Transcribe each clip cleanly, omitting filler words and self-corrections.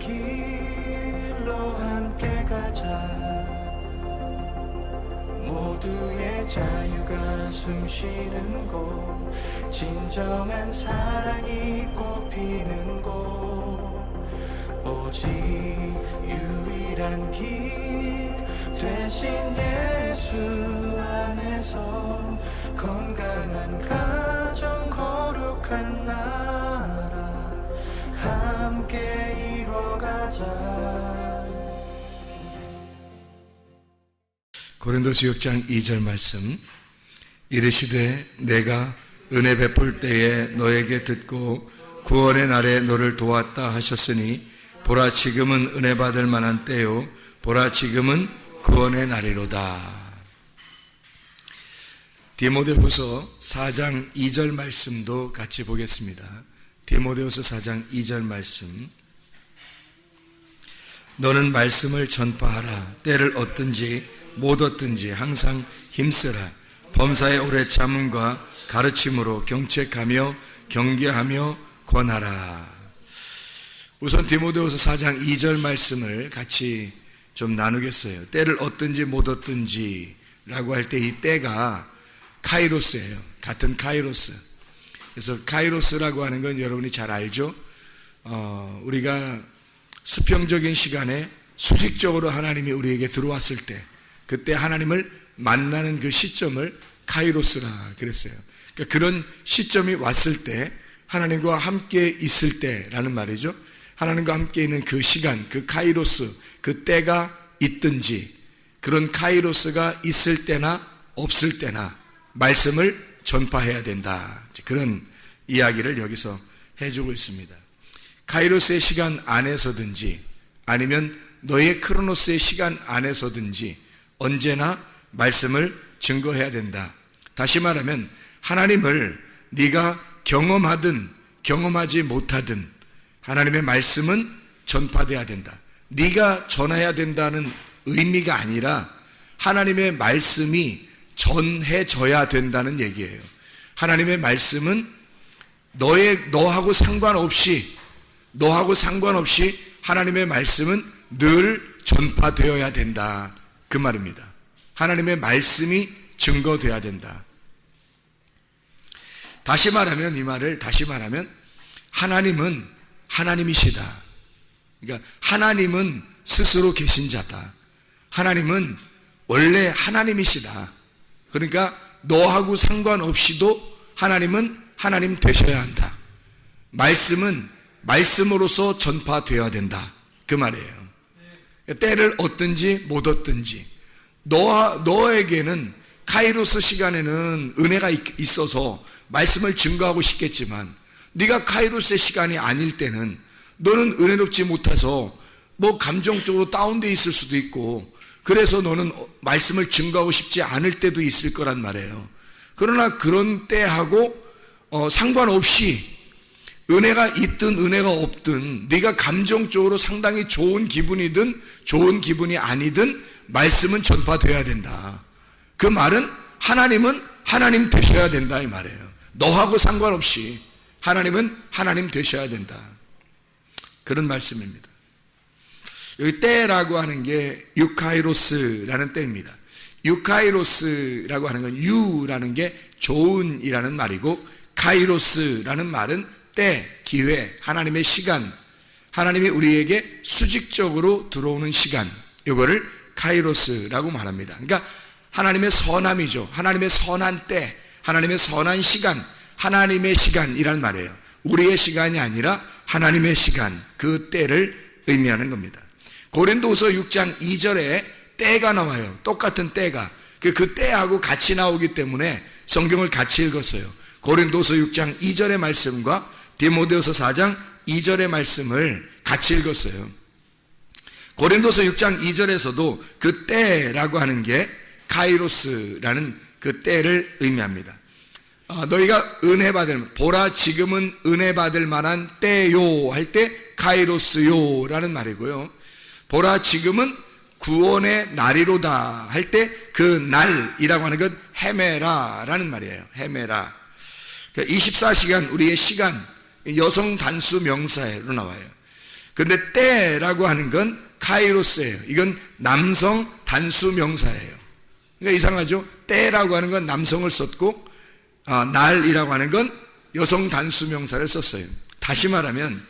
길로 함께 가자. 모두의 자유가 숨쉬는 곳, 진정한 사랑이 꽃피는 곳, 오직 유일한 길 대신 예수 안에서 건강한 가정 거룩한 나라 함께 이뤄가자. 고린도서 6장 2절 말씀. 이르시되 내가 은혜 베풀 때에 너에게 듣고 구원의 날에 너를 도왔다 하셨으니 보라 지금은 은혜 받을 만한 때요 보라 지금은 구원의 날이로다. 디모데후서 4장 2절 말씀도 같이 보겠습니다. 디모데후서 4장 2절 말씀. 너는 말씀을 전파하라. 때를 얻든지 못 얻든지 항상 힘쓰라. 범사의 오래 참음과 가르침으로 경책하며 경계하며 권하라. 우선 디모데후서 4장 2절 말씀을 같이 좀 나누겠어요. 때를 얻든지 못 얻든지 라고 할 때 이 때가 카이로스예요. 같은 카이로스. 그래서 카이로스라고 하는 건 여러분이 잘 알죠? 우리가 수평적인 시간에 수직적으로 하나님이 우리에게 들어왔을 때, 그때 하나님을 만나는 그 시점을 카이로스라 그랬어요. 그러니까 그런 시점이 왔을 때, 하나님과 함께 있을 때라는 말이죠. 하나님과 함께 있는 그 시간, 그 카이로스, 그 때가 있든지, 그런 카이로스가 있을 때나 없을 때나 말씀을 전파해야 된다. 그런 이야기를 여기서 해주고 있습니다. 카이로스의 시간 안에서든지 아니면 너의 크로노스의 시간 안에서든지 언제나 말씀을 증거해야 된다. 다시 말하면 하나님을 네가 경험하든 경험하지 못하든 하나님의 말씀은 전파돼야 된다. 네가 전해야 된다는 의미가 아니라 하나님의 말씀이 전해져야 된다는 얘기예요. 하나님의 말씀은 너하고 상관없이 하나님의 말씀은 늘 전파되어야 된다. 그 말입니다. 하나님의 말씀이 증거돼야 된다. 다시 말하면 이 말을 다시 말하면 하나님은 하나님이시다. 그러니까 하나님은 스스로 계신 자다. 하나님은 원래 하나님이시다. 그러니까 너하고 상관없이도 하나님은 하나님 되셔야 한다. 말씀은 말씀으로서 전파되어야 된다. 그 말이에요. 때를 얻든지 못 얻든지 너에게는 카이로스 시간에는 은혜가 있어서 말씀을 증거하고 싶겠지만 네가 카이로스의 시간이 아닐 때는 너는 은혜롭지 못해서 뭐 감정적으로 다운되어 있을 수도 있고 그래서 너는 말씀을 증거하고 싶지 않을 때도 있을 거란 말이에요. 그러나 그런 때하고 상관없이 은혜가 있든 은혜가 없든 네가 감정적으로 상당히 좋은 기분이든 좋은 기분이 아니든 말씀은 전파되어야 된다. 그 말은 하나님은 하나님 되셔야 된다 이 말이에요. 너하고 상관없이 하나님은 하나님 되셔야 된다. 그런 말씀입니다. 여기 때라고 하는 게 유카이로스라는 때입니다. 유카이로스라고 하는 건 유라는 게 좋은이라는 말이고 카이로스라는 말은 때, 기회, 하나님의 시간, 하나님이 우리에게 수직적으로 들어오는 시간, 이거를 카이로스라고 말합니다. 그러니까 하나님의 선함이죠. 하나님의 선한 때, 하나님의 선한 시간, 하나님의 시간이란 말이에요. 우리의 시간이 아니라 하나님의 시간, 그 때를 의미하는 겁니다. 고린도후서 6장 2절에 때가 나와요. 똑같은 때가. 그 때하고 같이 나오기 때문에 성경을 같이 읽었어요. 고린도후서 6장 2절의 말씀과 디모데후서 4장 2절의 말씀을 같이 읽었어요. 고린도서 6장 2절에서도 그 때라고 하는 게 카이로스라는 그 때를 의미합니다. 너희가 은혜 받을, 보라 지금은 은혜 받을 만한 때요 할 때 카이로스요 라는 말이고요. 보라 지금은 구원의 날이로다 할 때 그 날이라고 하는 건 헤메라 라는 말이에요. 헤메라. 24시간 우리의 시간, 여성 단수 명사로 나와요. 근데 때라고 하는 건 카이로스예요. 이건 남성 단수 명사예요. 그러니까 이상하죠? 때라고 하는 건 남성을 썼고 날이라고 하는 건 여성 단수 명사를 썼어요. 다시 말하면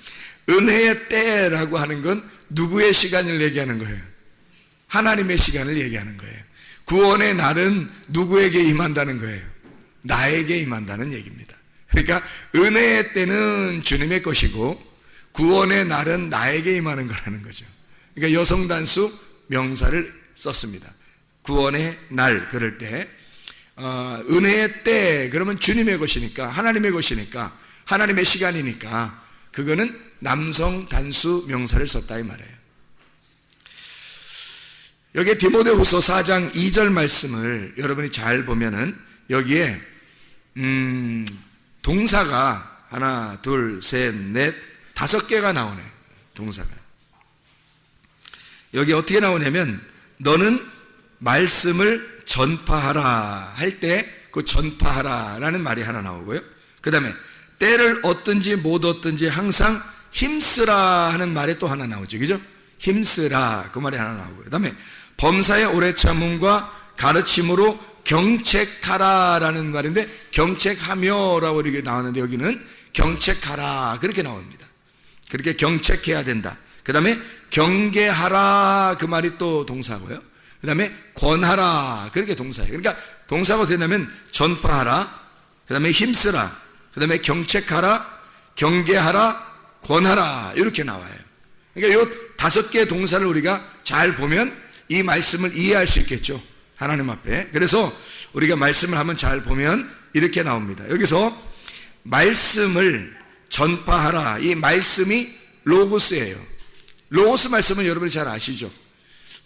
은혜의 때라고 하는 건 누구의 시간을 얘기하는 거예요? 하나님의 시간을 얘기하는 거예요. 구원의 날은 누구에게 임한다는 거예요? 나에게 임한다는 얘기입니다. 그러니까 은혜의 때는 주님의 것이고 구원의 날은 나에게 임하는 거라는 거죠. 그러니까 여성 단수 명사를 썼습니다. 구원의 날 그럴 때 은혜의 때 그러면 주님의 것이니까 하나님의 것이니까 하나님의 시간이니까 그거는 남성 단수 명사를 썼다 이 말이에요. 여기에 디모데후서 4장 2절 말씀을 여러분이 잘 보면은 여기에 동사가 하나 둘 셋 넷 5개가 나오네. 동사가 여기 어떻게 나오냐면 너는 말씀을 전파하라 할 때 그 전파하라라는 말이 하나 나오고요. 그 다음에 때를 얻든지 못 얻든지 항상 힘쓰라 하는 말이 또 하나 나오죠. 그죠? 힘쓰라 그 말이 하나 나오고요. 그 다음에 범사의 오래 참음과 가르침으로 경책하라라는 말인데 경책하며라고 이렇게 나왔는데 여기는 경책하라 그렇게 나옵니다. 그렇게 경책해야 된다. 그 다음에 경계하라 그 말이 또 동사고요. 그 다음에 권하라 그렇게 동사예요. 그러니까 동사가 되냐면 전파하라, 그 다음에 힘쓰라, 그 다음에 경책하라, 경계하라, 권하라 이렇게 나와요. 그러니까 이 5개의 동사를 우리가 잘 보면 이 말씀을 이해할 수 있겠죠. 하나님 앞에. 그래서 우리가 말씀을 한번 잘 보면 이렇게 나옵니다. 여기서 말씀을 전파하라. 이 말씀이 로고스예요. 로고스 말씀은 여러분이 잘 아시죠?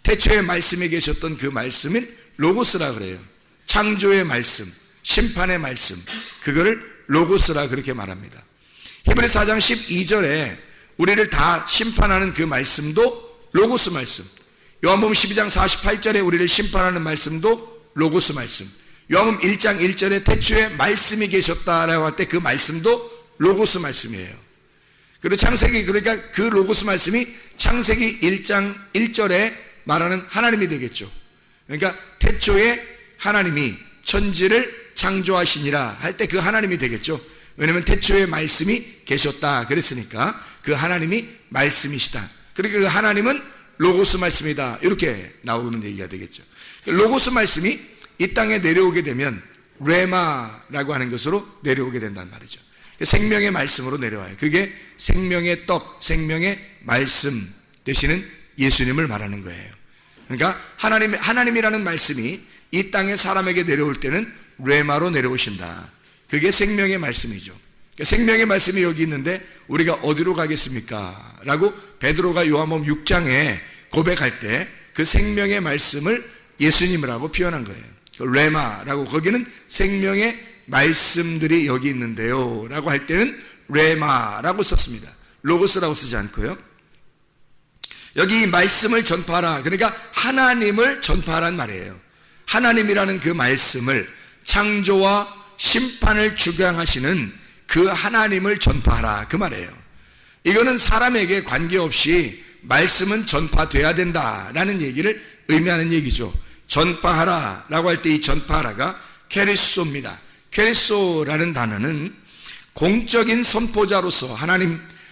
태초에 말씀에 계셨던 그 말씀을 로고스라 그래요. 창조의 말씀, 심판의 말씀, 그거를 로고스라 그렇게 말합니다. 히브리서 4장 12절에 우리를 다 심판하는 그 말씀도 로고스 말씀, 요한복음 12장 48절에 우리를 심판하는 말씀도 로고스 말씀, 요한복음 1장 1절에 태초에 말씀이 계셨다라고 할 때 그 말씀도 로고스 말씀이에요. 그리고 창세기, 그러니까 그 로고스 말씀이 창세기 1장 1절에 말하는 하나님이 되겠죠. 그러니까 태초에 하나님이 천지를 창조하시니라 할 때 그 하나님이 되겠죠. 왜냐하면 태초에 말씀이 계셨다 그랬으니까 그 하나님이 말씀이시다. 그러니까 그 하나님은 로고스 말씀이다 이렇게 나오는 얘기가 되겠죠. 로고스 말씀이 이 땅에 내려오게 되면 레마라고 하는 것으로 내려오게 된단 말이죠. 생명의 말씀으로 내려와요. 그게 생명의 떡, 생명의 말씀 되시는 예수님을 말하는 거예요. 그러니까 하나님이라는 말씀이 이 땅에 사람에게 내려올 때는 레마로 내려오신다. 그게 생명의 말씀이죠. 그러니까 생명의 말씀이 여기 있는데 우리가 어디로 가겠습니까? 라고 베드로가 요한복음 6장에 고백할 때 그 생명의 말씀을 예수님이라고 표현한 거예요. 레마라고 거기는 생명의 말씀들이 여기 있는데요 라고 할 때는 레마라고 썼습니다. 로고스라고 쓰지 않고요. 여기 말씀을 전파하라. 그러니까 하나님을 전파하라는 말이에요. 하나님이라는 그 말씀을 창조와 심판을 주관하시는 그 하나님을 전파하라 그 말이에요. 이거는 사람에게 관계없이 말씀은 전파돼야 된다라는 얘기를 의미하는 얘기죠. 전파하라 라고 할 때 이 전파하라가 케리소입니다. 케리소라는 단어는 공적인 선포자로서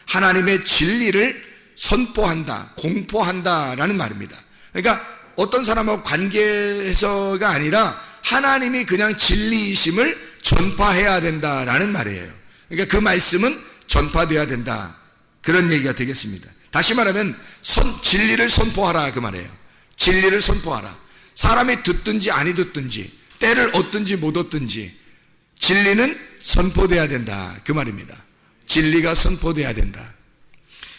하나님의 진리를 선포한다, 공포한다 라는 말입니다. 그러니까 어떤 사람하고 관계해서가 아니라 하나님이 그냥 진리이심을 전파해야 된다라는 말이에요. 그러니까 그 말씀은 전파돼야 된다 그런 얘기가 되겠습니다. 다시 말하면 진리를 선포하라 그 말이에요. 진리를 선포하라. 사람이 듣든지 아니 듣든지 때를 얻든지 못 얻든지 진리는 선포돼야 된다 그 말입니다. 진리가 선포돼야 된다.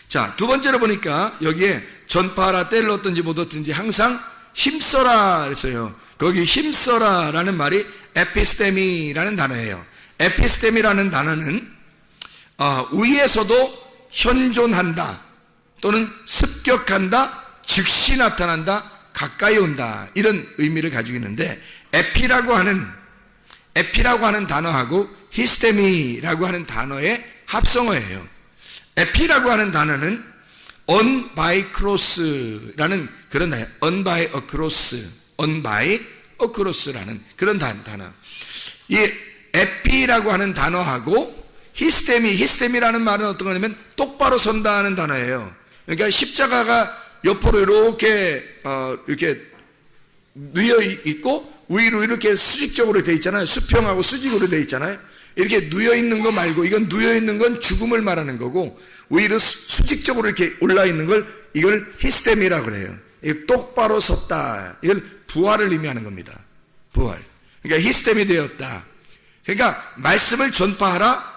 자, 두 번째로 보니까 여기에 전파하라, 때를 얻든지 못 얻든지 항상 힘써라 그랬어요. 거기 힘써라 라는 말이 에피스테미라는 단어예요. 에피스테미라는 단어는 위에서도 현존한다 또는 습격한다, 즉시 나타난다, 가까이 온다 이런 의미를 가지고 있는데 에피라고 하는 단어하고 히스테미라고 하는 단어의 합성어예요. 에피라고 하는 단어는 on by cross라는 그런 단어, on by across라는 그런 단어. 이 에피라고 하는 단어하고 히스테미라는 말은 어떤 거냐면 똑바로 선다는 단어예요. 그러니까 십자가가 옆으로 이렇게 누여 있고 위로 이렇게 수직적으로 돼 있잖아요. 수평하고 수직으로 돼 있잖아요. 이렇게 누여 있는 거 말고 이건 누여 있는 건 죽음을 말하는 거고 위로 수직적으로 이렇게 올라 있는 걸 이걸 히스테미라고 그래요. 똑바로 섰다. 이걸 부활을 의미하는 겁니다. 부활. 그러니까 히스테미 되었다. 그러니까 말씀을 전파하라.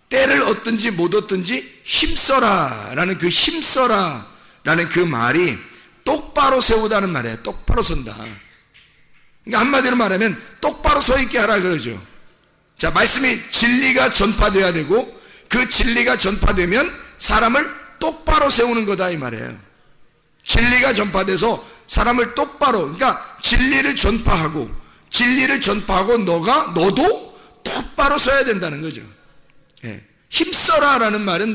때를 얻든지 못 얻든지 힘써라라는 그 힘써라라는 그 말이 똑바로 세우다는 말이에요. 똑바로 선다. 그러니까 한마디로 말하면 똑바로 서 있게 하라 그러죠. 자, 말씀이 진리가 전파돼야 되고 그 진리가 전파되면 사람을 똑바로 세우는 거다 이 말이에요. 진리가 전파돼서 사람을 똑바로, 그러니까 진리를 전파하고 너도 똑바로 서야 된다는 거죠. 예. 힘써라라는 말은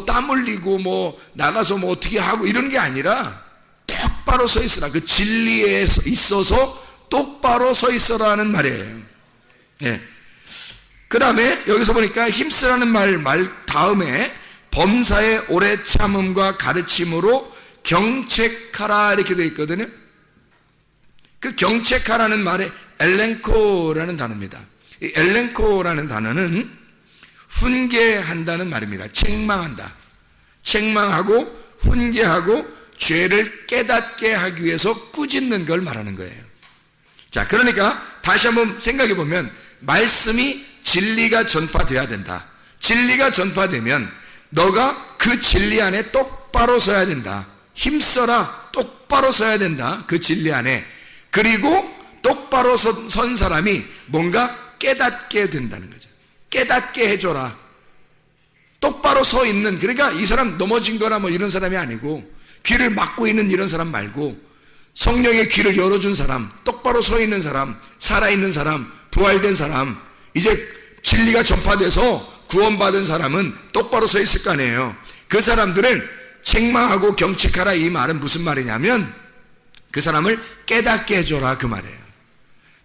땀 흘리고 나가서 어떻게 하고 이런 게 아니라 똑바로 서 있으라. 그 진리에 있어서 똑바로 서 있어라는 말이에요. 예. 그 다음에 여기서 보니까 힘쓰라는 말 다음에 범사의 오래 참음과 가르침으로 경책하라 이렇게 되어 있거든요. 그 경책하라는 말에 엘렌코라는 단어입니다. 이 엘렌코라는 단어는 훈계한다는 말입니다. 책망한다. 책망하고 훈계하고 죄를 깨닫게 하기 위해서 꾸짖는 걸 말하는 거예요. 자, 그러니까 다시 한번 생각해 보면 말씀이 진리가 전파돼야 된다. 진리가 전파되면 너가 그 진리 안에 똑바로 서야 된다. 힘써라. 똑바로 서야 된다. 그 진리 안에. 그리고 똑바로 선 사람이 뭔가 깨닫게 된다는 거죠. 깨닫게 해줘라. 똑바로 서 있는, 그러니까 이 사람 넘어진 거나 이런 사람이 아니고 귀를 막고 있는 이런 사람 말고 성령의 귀를 열어준 사람, 똑바로 서 있는 사람, 살아있는 사람, 부활된 사람, 이제 진리가 전파돼서 구원받은 사람은 똑바로 서 있을 거 아니에요. 그 사람들을 책망하고 경책하라 이 말은 무슨 말이냐면 그 사람을 깨닫게 해줘라 그 말이에요.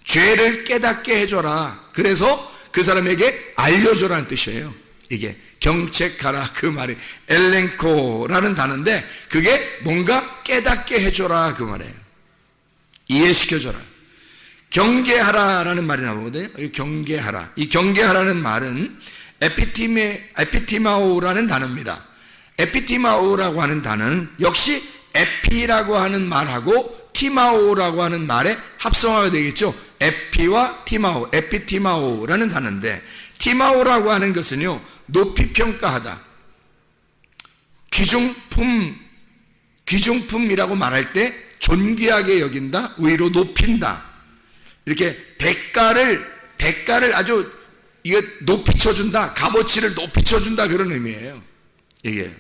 죄를 깨닫게 해줘라. 그래서 그 사람에게 알려줘라는 뜻이에요. 이게 경책하라 그 말이 엘렌코라는 단어인데 그게 뭔가 깨닫게 해줘라 그 말이에요. 이해시켜줘라. 경계하라라는 말이 나오거든요. 경계하라. 이 경계하라는 말은 에피티마오라는 단어입니다. 에피티마오라고 하는 단어는 역시 에피라고 하는 말하고 티마오라고 하는 말에 합성화가 되겠죠. 에피와 티마오, 에피티마오라는 단어인데 티마오라고 하는 것은요 높이 평가하다. 귀중품이라고 말할 때 존귀하게 여긴다, 위로 높인다. 이렇게 대가를 아주 이게 높이 쳐준다, 값어치를 높이 쳐준다 그런 의미예요. 이게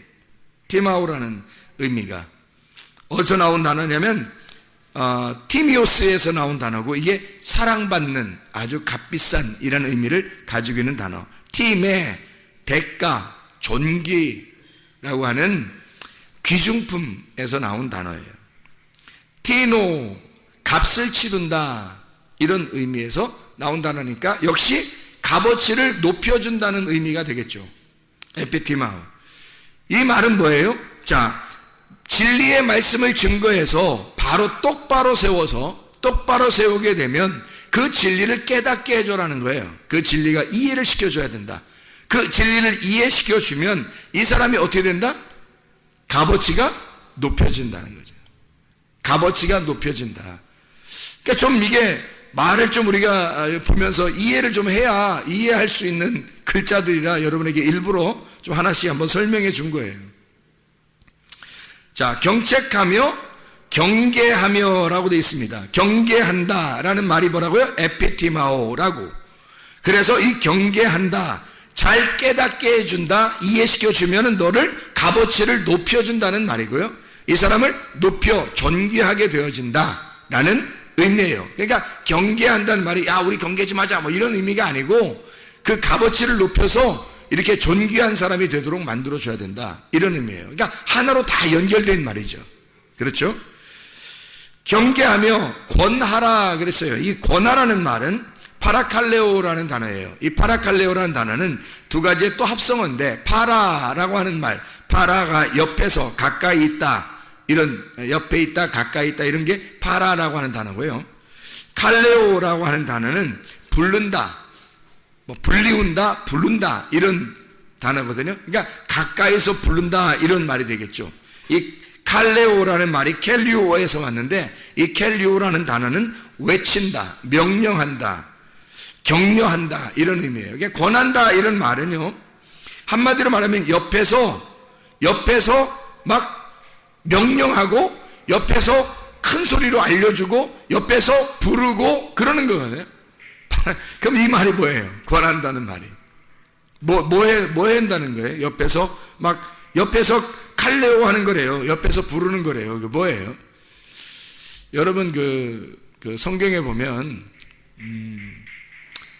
티마오라는 의미가 어디서 나온 단어냐면 티미오스에서 나온 단어고 이게 사랑받는 아주 값비싼이라는 의미를 가지고 있는 단어. 팀의 대가, 존귀라고 하는 귀중품에서 나온 단어예요. 티노, 값을 치른다 이런 의미에서 나온 단어니까 역시 값어치를 높여준다는 의미가 되겠죠. 에피티마오. 이 말은 뭐예요? 자, 진리의 말씀을 증거해서 바로 똑바로 세우게 되면 그 진리를 깨닫게 해줘라는 거예요. 그 진리가 이해를 시켜줘야 된다. 그 진리를 이해시켜주면 이 사람이 어떻게 된다? 값어치가 높여진다는 거죠. 값어치가 높여진다. 그러니까 좀 이게 말을 좀 우리가 보면서 이해를 좀 해야 이해할 수 있는 글자들이라 여러분에게 일부러 좀 하나씩 한번 설명해 준 거예요. 자, 경책하며 경계하며 라고 되어 있습니다. 경계한다 라는 말이 뭐라고요? 에피티마오라고. 그래서 이 경계한다, 잘 깨닫게 해준다, 이해시켜주면 너를 값어치를 높여준다는 말이고요. 이 사람을 높여 존귀하게 되어진다 라는 의미예요. 그러니까 경계한다는 말이 야 우리 경계 좀 하자 이런 의미가 아니고 그 값어치를 높여서 이렇게 존귀한 사람이 되도록 만들어줘야 된다. 이런 의미예요. 그러니까 하나로 다 연결된 말이죠. 그렇죠? 경계하며 권하라 그랬어요. 이 권하라는 말은 파라칼레오라는 단어예요. 이 파라칼레오라는 단어는 두 가지의 또 합성어인데, 파라라고 하는 말, 파라가 옆에서 가까이 있다, 이런 옆에 있다 가까이 있다 이런 게 파라라고 하는 단어고요. 칼레오라고 하는 단어는 부른다, 뭐 불리운다, 부른다 이런 단어거든요. 그러니까 가까이서 부른다 이런 말이 되겠죠. 이 칼레오라는 말이 켈리오에서 왔는데, 이 켈리오라는 단어는 외친다, 명령한다, 격려한다 이런 의미예요. 이게 권한다 이런 말은요, 한마디로 말하면 옆에서 막 명령하고, 옆에서 큰 소리로 알려주고, 옆에서 부르고 그러는 거거든요. 그럼 이 말이 뭐예요? 권한다는 말이 뭐 한다는 거예요? 옆에서 칼레오 하는 거래요. 옆에서 부르는 거래요. 그 뭐예요? 여러분 그 성경에 보면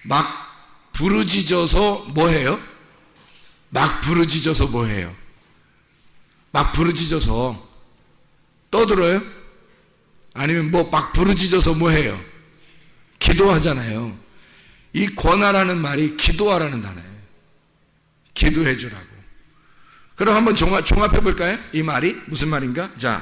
막 부르짖어서 뭐해요? 막 부르짖어서 뭐해요? 막 부르짖어서 떠들어요? 아니면 뭐 막 부르짖어서 뭐해요? 기도하잖아요. 이 권하라는 말이 기도하라는 단어예요. 기도해 주라고. 그럼 한번 종합해 볼까요? 이 말이 무슨 말인가? 자,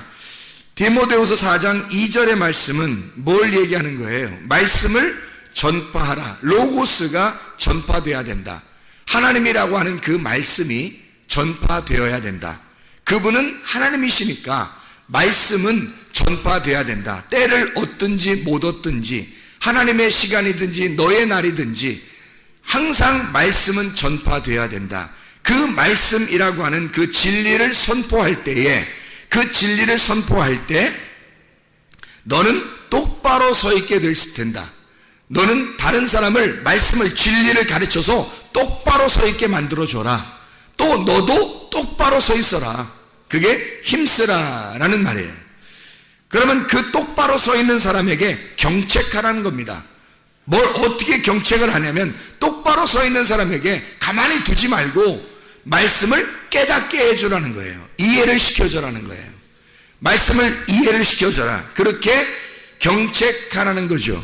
디모데후서 4장 2절의 말씀은 뭘 얘기하는 거예요? 말씀을 전파하라. 로고스가 전파되어야 된다. 하나님이라고 하는 그 말씀이 전파되어야 된다. 그분은 하나님이시니까 말씀은 전파되어야 된다. 때를 얻든지 못 얻든지, 하나님의 시간이든지 너의 날이든지 항상 말씀은 전파되어야 된다. 그 말씀이라고 하는 그 진리를 선포할 때에, 그 진리를 선포할 때 너는 똑바로 서 있게 될 텐다. 너는 다른 사람을, 말씀을, 진리를 가르쳐서 똑바로 서 있게 만들어줘라. 또 너도 똑바로 서 있어라. 그게 힘쓰라라는 말이에요. 그러면 그 똑바로 서 있는 사람에게 경책하라는 겁니다. 뭘 어떻게 경책을 하냐면, 똑바로 서 있는 사람에게 가만히 두지 말고 말씀을 깨닫게 해주라는 거예요. 이해를 시켜줘라는 거예요. 말씀을 이해를 시켜줘라. 그렇게 경책하라는 거죠.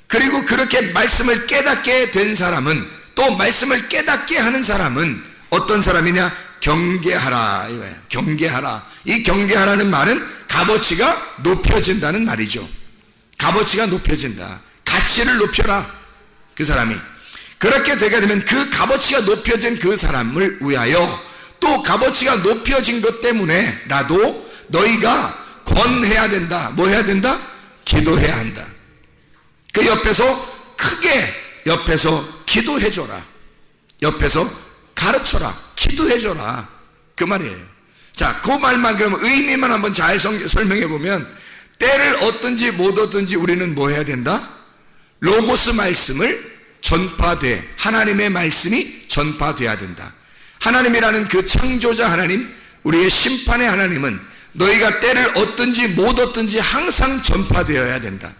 그리고 그렇게 말씀을 깨닫게 된 사람은, 또 말씀을 깨닫게 하는 사람은 어떤 사람이냐? 경계하라 이거예요. 경계하라. 이 경계하라는 말은 값어치가 높여진다는 말이죠. 값어치가 높여진다. 가치를 높여라. 그 사람이 그렇게 되게 되면 그 값어치가 높여진 그 사람을 위하여, 또 값어치가 높여진 것 때문에 나도 너희가 권해야 된다. 뭐 해야 된다? 기도해야 한다. 그 옆에서 크게 옆에서 기도해줘라. 옆에서 가르쳐라. 기도해줘라. 그 말이에요. 자, 그 말만 그러면 의미만 한번 잘 설명해 보면, 때를 얻든지 못 얻든지 우리는 뭐 해야 된다? 로고스 말씀을 전파돼, 하나님의 말씀이 전파돼야 된다. 하나님이라는 그 창조자 하나님, 우리의 심판의 하나님은 너희가 때를 얻든지 못 얻든지 항상 전파되어야 된다.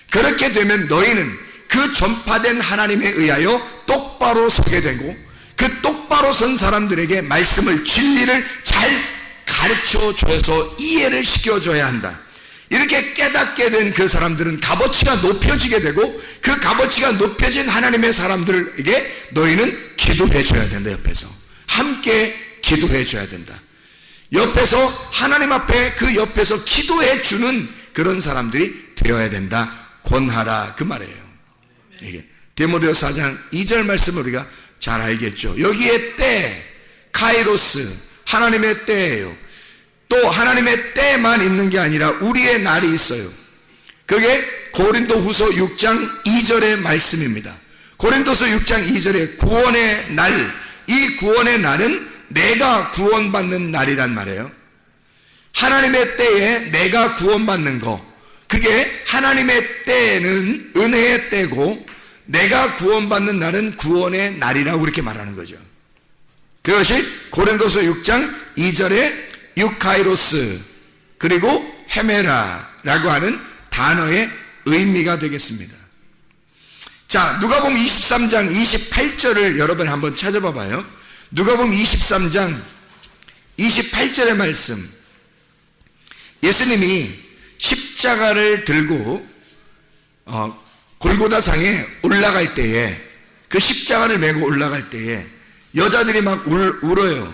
그렇게 되면 너희는 그 전파된 하나님에 의하여 똑바로 서게 되고, 그 똑바로 선 사람들에게 말씀을, 진리를 잘 가르쳐 줘서 이해를 시켜줘야 한다. 이렇게 깨닫게 된 그 사람들은 값어치가 높여지게 되고, 그 값어치가 높여진 하나님의 사람들에게 너희는 기도해 줘야 된다. 옆에서 함께 기도해 줘야 된다. 옆에서 하나님 앞에 그 옆에서 기도해 주는 그런 사람들이 되어야 된다. 권하라 그 말이에요. 이게 디모데후서 4장 2절 말씀을 우리가 잘 알겠죠. 여기에 때, 카이로스, 하나님의 때예요. 또 하나님의 때만 있는 게 아니라 우리의 날이 있어요. 그게 고린도후서 6장 2절의 말씀입니다. 고린도서 6장 2절에 구원의 날, 이 구원의 날은 내가 구원받는 날이란 말이에요. 하나님의 때에 내가 구원받는 거, 그게 하나님의 때는 은혜의 때고, 내가 구원받는 날은 구원의 날이라고 그렇게 말하는 거죠. 그것이 고린도서 6장 2절에 유카이로스 그리고 헤메라라고 하는 단어의 의미가 되겠습니다. 자, 누가복음 23장 28절을 여러분 한번 찾아봐 봐요. 누가복음 23장 28절의 말씀. 예수님이 십자가를 들고 골고다상에 올라갈 때에, 그 십자가를 메고 올라갈 때에 여자들이 막 울어요.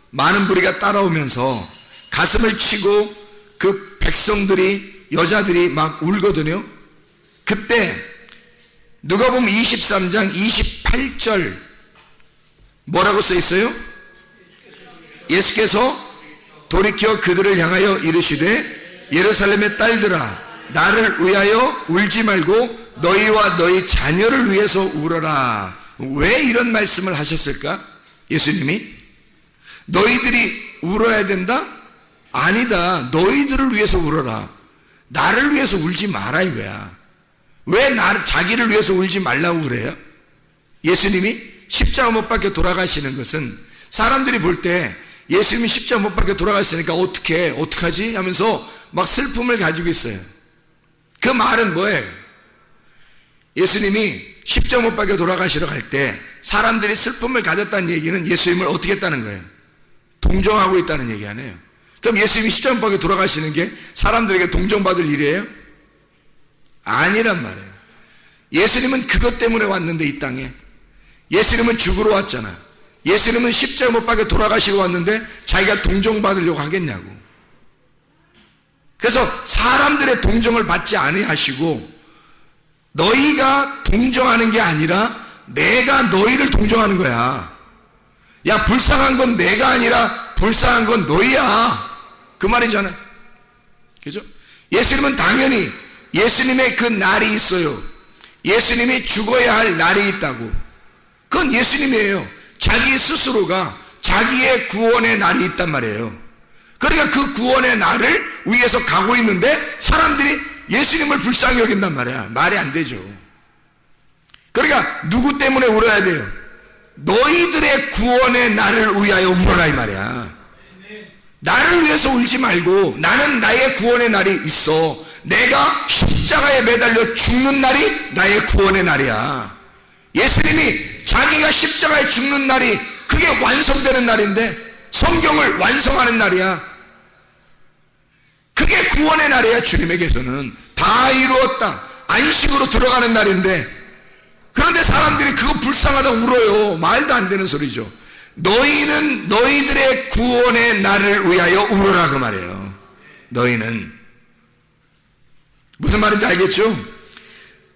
많은 무리가 따라오면서 가슴을 치고 그 백성들이, 여자들이 막 울거든요. 그때 누가복음 23장 28절 뭐라고 써 있어요? 예수께서 돌이켜 그들을 향하여 이르시되 예루살렘의 딸들아, 나를 위하여 울지 말고 너희와 너희 자녀를 위해서 울어라. 왜 이런 말씀을 하셨을까? 예수님이 너희들이 울어야 된다? 아니다. 너희들을 위해서 울어라. 나를 위해서 울지 마라 이거야. 왜 자기를 위해서 울지 말라고 그래요? 예수님이 십자가 못 박혀 돌아가시는 것은 사람들이 볼 때 예수님이 십자가 못 박혀 돌아갔으니까 어떡하지? 하면서 막 슬픔을 가지고 있어요. 그 말은 뭐예요? 예수님이 십자가 못 박혀 돌아가시러 갈 때 사람들이 슬픔을 가졌다는 얘기는 예수님을 어떻게 했다는 거예요? 동정하고 있다는 얘기 아니에요. 그럼 예수님이 십자가 못 박혀 돌아가시는 게 사람들에게 동정받을 일이에요? 아니란 말이에요. 예수님은 그것 때문에 왔는데, 이 땅에 예수님은 죽으러 왔잖아. 예수님은 십자가 못 박혀 돌아가시러 왔는데 자기가 동정받으려고 하겠냐고. 그래서 사람들의 동정을 받지 아니하시고 너희가 동정하는 게 아니라 내가 너희를 동정하는 거야. 야, 불쌍한 건 내가 아니라 불쌍한 건 너희야. 그 말이잖아. 그죠? 예수님은 당연히 예수님의 그 날이 있어요. 예수님이 죽어야 할 날이 있다고. 그건 예수님이에요. 자기 스스로가 자기의 구원의 날이 있단 말이에요. 그러니까 그 구원의 날을 위해서 가고 있는데 사람들이 예수님을 불쌍히 여긴단 말이야. 말이 안 되죠. 그러니까 누구 때문에 울어야 돼요? 너희들의 구원의 날을 위하여 울어라 이 말이야. 나를 위해서 울지 말고, 나는 나의 구원의 날이 있어. 내가 십자가에 매달려 죽는 날이 나의 구원의 날이야. 예수님이 자기가 십자가에 죽는 날이 그게 완성되는 날인데, 성경을 완성하는 날이야. 그게 구원의 날이야. 주님에게서는 다 이루었다, 안식으로 들어가는 날인데, 그런데 사람들이 그거 불쌍하다 울어요. 말도 안 되는 소리죠. 너희는 너희들의 구원의 날을 위하여 울어라 그 말이에요. 너희는 무슨 말인지 알겠죠?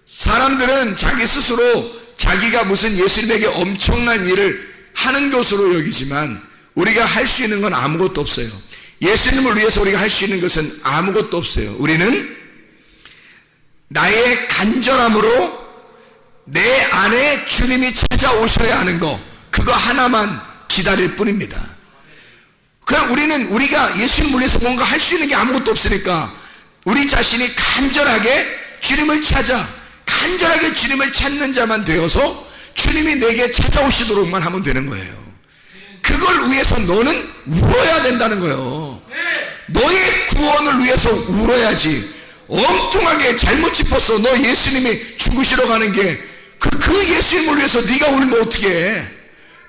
사람들은 자기 스스로 자기가 무슨 예수님에게 엄청난 일을 하는 것으로 여기지만 우리가 할 수 있는 건 아무것도 없어요. 예수님을 위해서 우리가 할 수 있는 것은 아무것도 없어요. 우리는 나의 간절함으로 내 안에 주님이 찾아오셔야 하는 거, 그거 하나만 기다릴 뿐입니다. 그냥 우리가 예수님을 위해서 뭔가 할 수 있는 게 아무것도 없으니까 우리 자신이 간절하게 주님을 찾아, 간절하게 주님을 찾는 자만 되어서 주님이 내게 찾아오시도록만 하면 되는 거예요. 그걸 위해서 너는 울어야 된다는 거예요. 너의 구원을 위해서 울어야지. 엉뚱하게 잘못 짚었어. 너 예수님이 죽으시러 가는 게 그 예수님을 위해서 네가 울면 어떻게 해?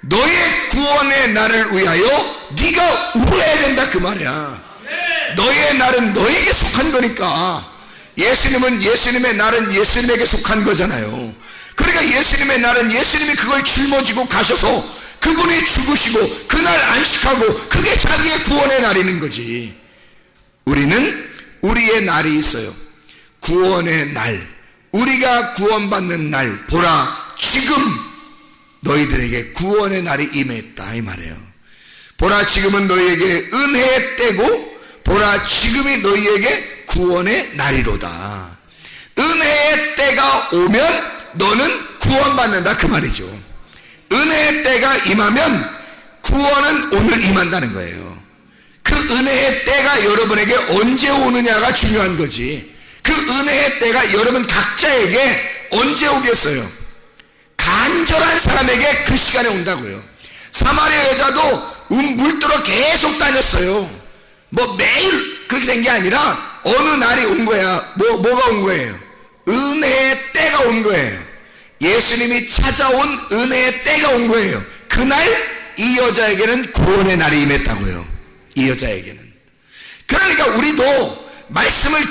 너의 구원의 날을 위하여 네가 울어야 된다 그 말이야. 너의 날은 너에게 속한 거니까. 예수님의 날은 예수님에게 속한 거잖아요. 그러니까 예수님의 날은 예수님이 그걸 짊어지고 가셔서 그분이 죽으시고 그날 안식하고 그게 자기의 구원의 날이는 거지. 우리는 우리의 날이 있어요. 구원의 날, 우리가 구원받는 날. 보라, 지금 너희들에게 구원의 날이 임했다 이 말이에요. 보라, 지금은 너희에게 은혜의 때고 보라, 지금이 너희에게 구원의 날이로다. 은혜의 때가 오면 너는 구원받는다 그 말이죠. 은혜의 때가 임하면 구원은 오늘 임한다는 거예요. 그 은혜의 때가 여러분에게 언제 오느냐가 중요한 거지. 그 은혜의 때가 여러분 각자에게 언제 오겠어요? 간절한 사람에게 그 시간에 온다고요. 사마리아 여자도 물들어 계속 다녔어요. 뭐 매일 그렇게 된 게 아니라 어느 날이 온 거야. 뭐가 온 거예요? 은혜의 때가 온 거예요. 예수님이 찾아온 은혜의 때가 온 거예요. 그날 이 여자에게는 구원의 날이 임했다고요. 이 여자에게는. 그러니까 우리도 말씀을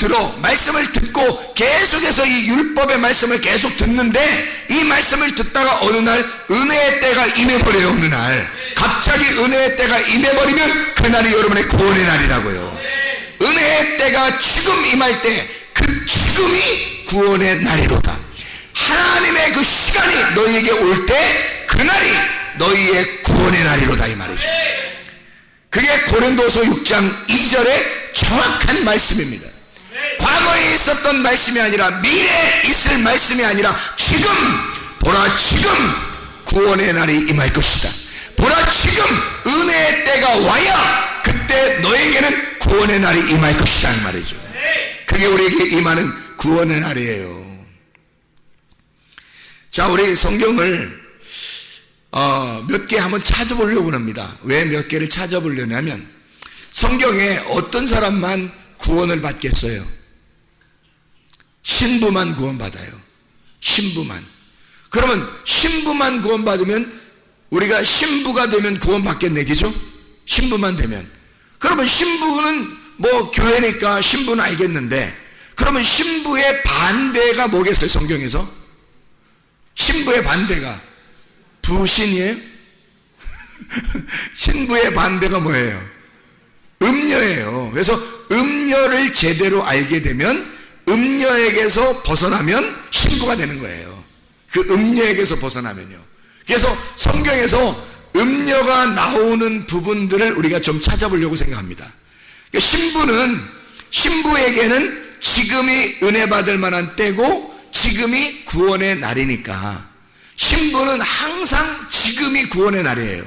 듣고 계속해서 이 율법의 말씀을 계속 듣는데, 이 말씀을 듣다가 어느 날 은혜의 때가 임해버려요. 어느 날 갑자기 은혜의 때가 임해버리면 그날이 여러분의 구원의 날이라고요. 은혜의 때가 지금 임할 때, 그 지금이 구원의 날이로다. 하나님의 그 시간이 너희에게 올 때 그날이 너희의 구원의 날이로다, 이 말이죠. 그게 고린도서 6장 2절의 정확한 말씀입니다. 과거에 있었던 말씀이 아니라 미래에 있을 말씀이 아니라 지금, 보라 지금 구원의 날이 임할 것이다. 보라 지금 은혜의 때가 와야 그때 너에게는 구원의 날이 임할 것이다, 이 말이죠. 그게 우리에게 임하는 구원의 날이에요. 자, 우리 성경을 몇 개 한번 찾아보려고 합니다. 왜 몇 개를 찾아보려냐면, 성경에 어떤 사람만 구원을 받겠어요? 신부만 구원받아요. 신부만. 그러면 신부만 구원받으면, 우리가 신부가 되면 구원받겠네, 그죠? 신부만 되면. 그러면 신부는 뭐 교회니까 신부는 알겠는데, 그러면 신부의 반대가 뭐겠어요, 성경에서? 신부의 반대가 부신이에요? 신부의 반대가 뭐예요? 음녀예요. 그래서 음녀를 제대로 알게 되면, 음녀에게서 벗어나면 신부가 되는 거예요. 그 음녀에게서 벗어나면요. 그래서 성경에서 음녀가 나오는 부분들을 우리가 좀 찾아보려고 생각합니다. 그러니까 신부에게는 지금이 은혜 받을 만한 때고 지금이 구원의 날이니까, 신부는 항상 지금이 구원의 날이에요.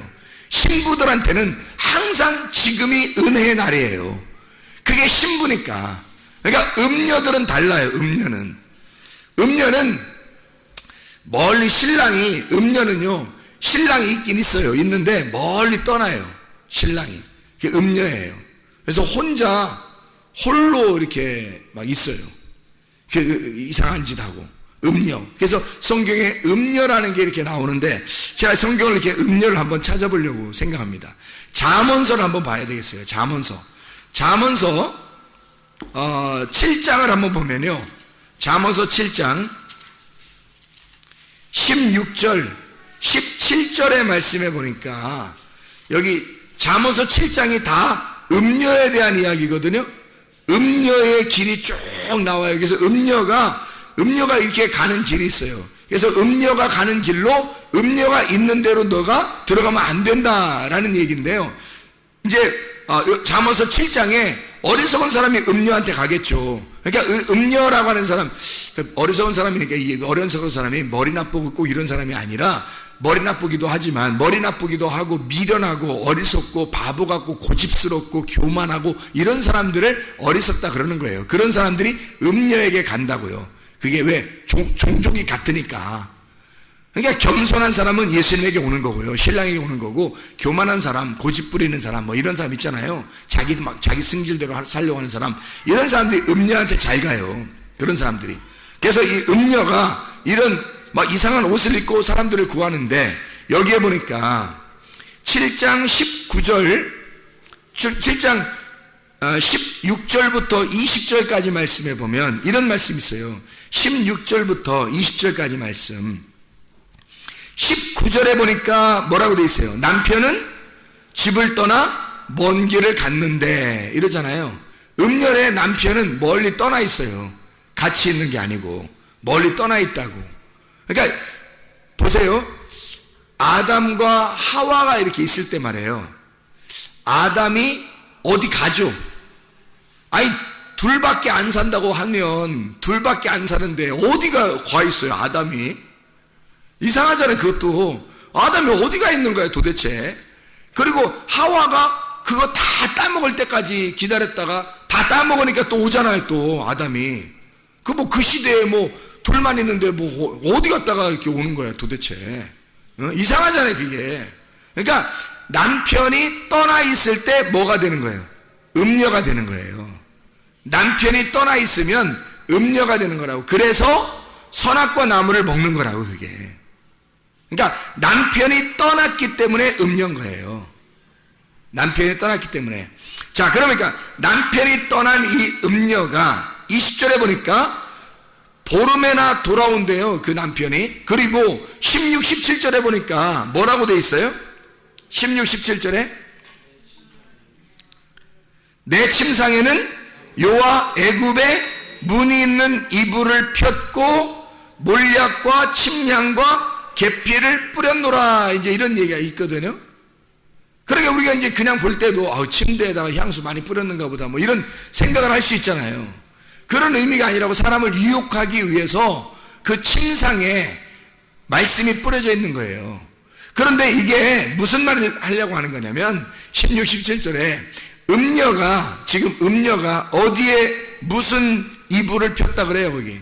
신부들한테는 항상 지금이 은혜의 날이에요. 그게 신부니까. 그러니까 음녀들은 달라요. 음녀는 멀리 음녀는요, 신랑이 있긴 있어요. 있는데 멀리 떠나요. 신랑이. 그게 음녀예요. 그래서 홀로 이렇게 막 있어요. 이상한 짓 하고. 음녀. 그래서 성경에 음녀라는 게 이렇게 나오는데, 제가 성경을 이렇게 음녀를 한번 찾아보려고 생각합니다. 잠언서를 한번 봐야 되겠어요. 잠언서 7장을 한번 보면요, 잠언서 7장 16절 17절의 말씀에 보니까, 여기 잠언서 7장이 다 음녀에 대한 이야기거든요. 음녀의 길이 쭉 나와요. 그래서 음녀가 이렇게 가는 길이 있어요. 그래서 음녀가 가는 길로, 음녀가 있는 대로 너가 들어가면 안 된다라는 얘기인데요. 이제 잠언서 7장에 어리석은 사람이 음녀한테 가겠죠. 그러니까 음녀라고 하는 사람, 어리석은 사람이니까, 어리석은 사람이 머리 나쁘고 꼭 이런 사람이 아니라, 머리 나쁘기도 하지만, 머리 나쁘기도 하고 미련하고 어리석고 바보 같고 고집스럽고 교만하고 이런 사람들을 어리석다 그러는 거예요. 그런 사람들이 음녀에게 간다고요. 그게 왜? 종족이 같으니까. 그러니까 겸손한 사람은 예수님에게 오는 거고요, 신랑에게 오는 거고, 교만한 사람, 고집 부리는 사람, 뭐 이런 사람 있잖아요. 자기 승질대로 살려고 하는 사람, 이런 사람들이 음녀한테 잘 가요. 그런 사람들이. 그래서 이 음녀가 이런 막 이상한 옷을 입고 사람들을 구하는데, 여기에 보니까 7장 16절부터 20절까지 말씀해 보면 이런 말씀이 있어요. 16절부터 20절까지 말씀. 19절에 보니까 뭐라고 되어 있어요? 남편은 집을 떠나 먼 길을 갔는데, 이러잖아요. 음녀의 남편은 멀리 떠나 있어요. 같이 있는 게 아니고 멀리 떠나 있다고. 그러니까 보세요. 아담과 하와가 이렇게 있을 때 말이에요. 아담이 어디 가죠? 아니, 둘밖에 안 산다고 하면 둘밖에 안 사는데 어디가 가 있어요, 아담이? 이상하잖아요. 그것도 아담이 어디가 있는 거야 도대체. 그리고 하와가 그거 다 따먹을 때까지 기다렸다가 다 따먹으니까 또 오잖아요, 또 아담이. 그 시대에 둘만 있는데 어디 갔다가 이렇게 오는 거야 도대체. 이상하잖아요, 그게. 그러니까 남편이 떠나 있을 때 뭐가 되는 거예요? 음녀가 되는 거예요. 남편이 떠나 있으면 음녀가 되는 거라고. 그래서 선악과 나무를 먹는 거라고, 그게. 그러니까 남편이 떠났기 때문에 음녀인 거예요. 남편이 떠났기 때문에. 자, 그러니까 남편이 떠난 이 음녀가 20절에 보니까 보름에나 돌아온대요, 그 남편이. 그리고 16, 17절에 보니까 뭐라고 돼 있어요? 16, 17절에 내 침상에는 요와 애굽의 문이 있는 이불을 폈고 몰약과 침향과 계피를 뿌렸노라, 이제 이런 얘기가 있거든요. 그러니까 우리가 이제 그냥 볼 때도 침대에다가 향수 많이 뿌렸는가 보다 뭐 이런 생각을 할 수 있잖아요. 그런 의미가 아니라고 사람을 유혹하기 위해서 그 침상에 말씀이 뿌려져 있는 거예요. 그런데 이게 무슨 말을 하려고 하는 거냐면 16, 17절에 지금 음녀가 어디에 무슨 이불을 폈다 그래요, 거기?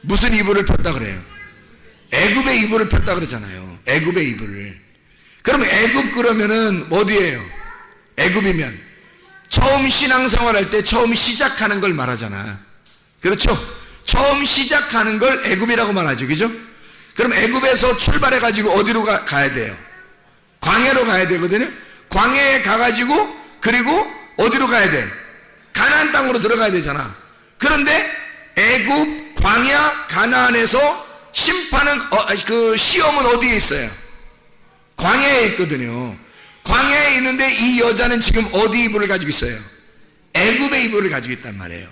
무슨 이불을 폈다 그래요? 애굽의 이불을 폈다 그러잖아요. 애굽의 이불을. 그럼 애굽 그러면은 어디예요? 애굽이면 처음 신앙생활 할 때 처음 시작하는 걸 말하잖아. 그렇죠? 처음 시작하는 걸 애굽이라고 말하죠. 그죠? 그럼 애굽에서 출발해가지고 어디로 가야 돼요? 광야로 가야 되거든요. 광야에 가가지고 그리고 어디로 가야 돼? 가나안 땅으로 들어가야 되잖아. 그런데 애굽, 광야, 가나안에서 심판은 그 시험은 어디에 있어요? 광야에 있거든요. 광야에 있는데 이 여자는 지금 어디 이불을 가지고 있어요? 애굽의 이불을 가지고 있단 말이에요.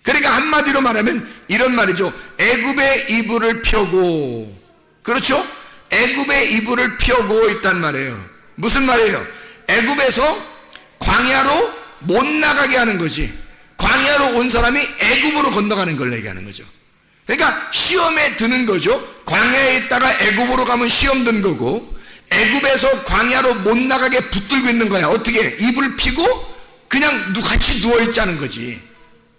그러니까 한마디로 말하면 이런 말이죠. 애굽의 이불을 펴고, 그렇죠? 애굽의 이불을 펴고 있단 말이에요. 무슨 말이에요? 애굽에서 광야로 못 나가게 하는 거지. 광야로 온 사람이 애굽으로 건너가는 걸 얘기하는 거죠. 그러니까 시험에 드는 거죠. 광야에 있다가 애굽으로 가면 시험 든 거고, 애굽에서 광야로 못 나가게 붙들고 있는 거야. 어떻게? 이불 피고 그냥 같이 누워있자는 거지.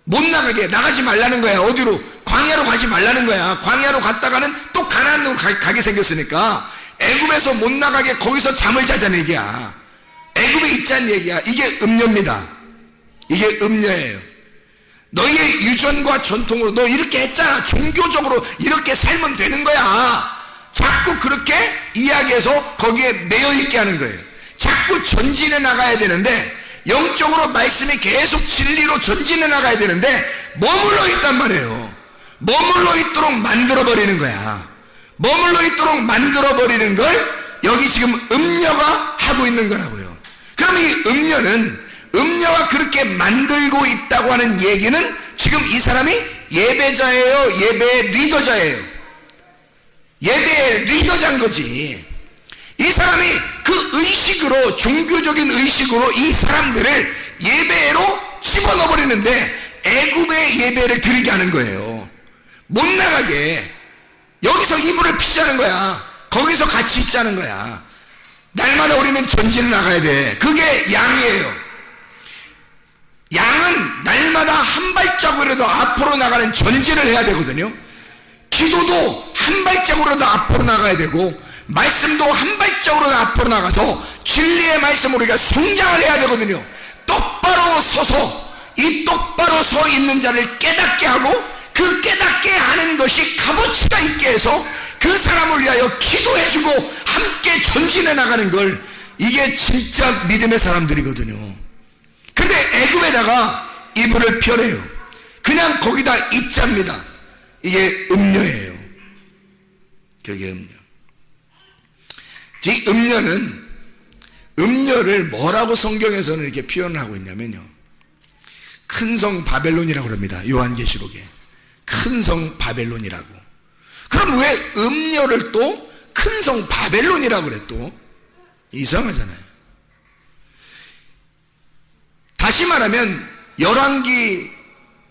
못 나가게, 나가지 말라는 거야. 어디로? 광야로 가지 말라는 거야. 광야로 갔다가는 또 가나안으로 가게 생겼으니까 애굽에서 못 나가게 거기서 잠을 자자는 얘기야. 애굽에 있자는 얘기야. 이게 음녀입니다. 이게 음녀예요. 너희의 유전과 전통으로 너 이렇게 했잖아. 종교적으로 이렇게 살면 되는 거야. 자꾸 그렇게 이야기해서 거기에 매여있게 하는 거예요. 자꾸 전진해 나가야 되는데, 영적으로 말씀이 계속 진리로 전진해 나가야 되는데 머물러 있단 말이에요. 머물러 있도록 만들어버리는 거야. 머물러 있도록 만들어버리는 걸 여기 지금 음녀가 하고 있는 거라고요. 그럼 이 음녀가 그렇게 만들고 있다고 하는 얘기는 지금 이 사람이 예배자예요? 예배 리더자예요? 예배의 리더자인 거지. 이 사람이 그 의식으로, 종교적인 의식으로 이 사람들을 예배로 집어넣어 버리는데 애굽의 예배를 드리게 하는 거예요. 못 나가게. 여기서 이불을 피자는 거야. 거기서 같이 있자는 거야. 날마다 우리는 전진을 나가야 돼. 그게 양이에요. 양은 날마다 한 발자국이라도 앞으로 나가는 전진을 해야 되거든요. 기도도 한 발자국으로도 앞으로 나가야 되고, 말씀도 한 발자국으로도 앞으로 나가서 진리의 말씀으로 우리가 성장을 해야 되거든요. 똑바로 서서 이 똑바로 서 있는 자를 깨닫게 하고, 그 깨닫게 하는 것이 값어치가 있게 해서 그 사람을 위하여 기도해주고 함께 전진해 나가는 걸, 이게 진짜 믿음의 사람들이거든요. 근데 애굽에다가 이불을 펴래요. 그냥 거기다 있자입니다. 이게 음녀예요. 그게 음녀. 이 음녀를 뭐라고 성경에서는 이렇게 표현을 하고 있냐면요, 큰 성 바벨론이라고 그럽니다. 요한계시록에 큰 성 바벨론이라고. 그럼 왜 음녀를 또 큰 성 바벨론이라고 그래? 또 이상하잖아요. 다시 말하면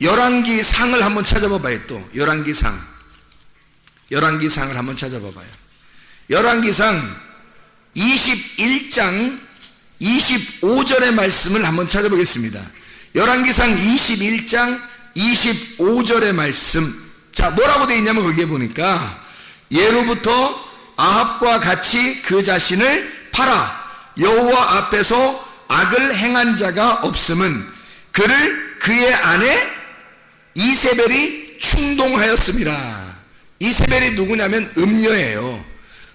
열왕기 상을 한번 찾아봐봐요. 또 열왕기 상을 한번 찾아봐봐요. 열왕기상 21장 25절의 말씀을 한번 찾아보겠습니다. 열왕기상 21장 25절의 말씀. 자, 뭐라고 되어 있냐면 거기에 보니까 예로부터 아합과 같이 그 자신을 팔아 여호와 앞에서 악을 행한 자가 없음은 그를 그의 아내 이세벨이 충동하였습니다. 이세벨이 누구냐면 음녀예요.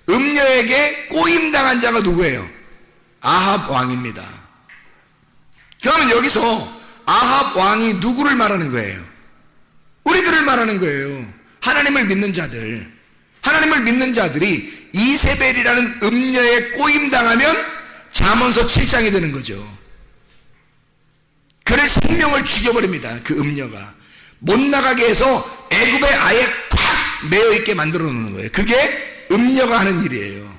음녀에게 꼬임당한 자가 누구예요? 아합 왕입니다. 그러면 여기서 아합 왕이 누구를 말하는 거예요? 우리들을 말하는 거예요. 하나님을 믿는 자들. 하나님을 믿는 자들이 이세벨이라는 음녀에 꼬임당하면 잠언서 7장이 되는 거죠. 그를 생명을 죽여버립니다. 그 음녀가 못 나가게 해서 애굽에 아예 콱 매여있게 만들어 놓는 거예요. 그게 음녀가 하는 일이에요.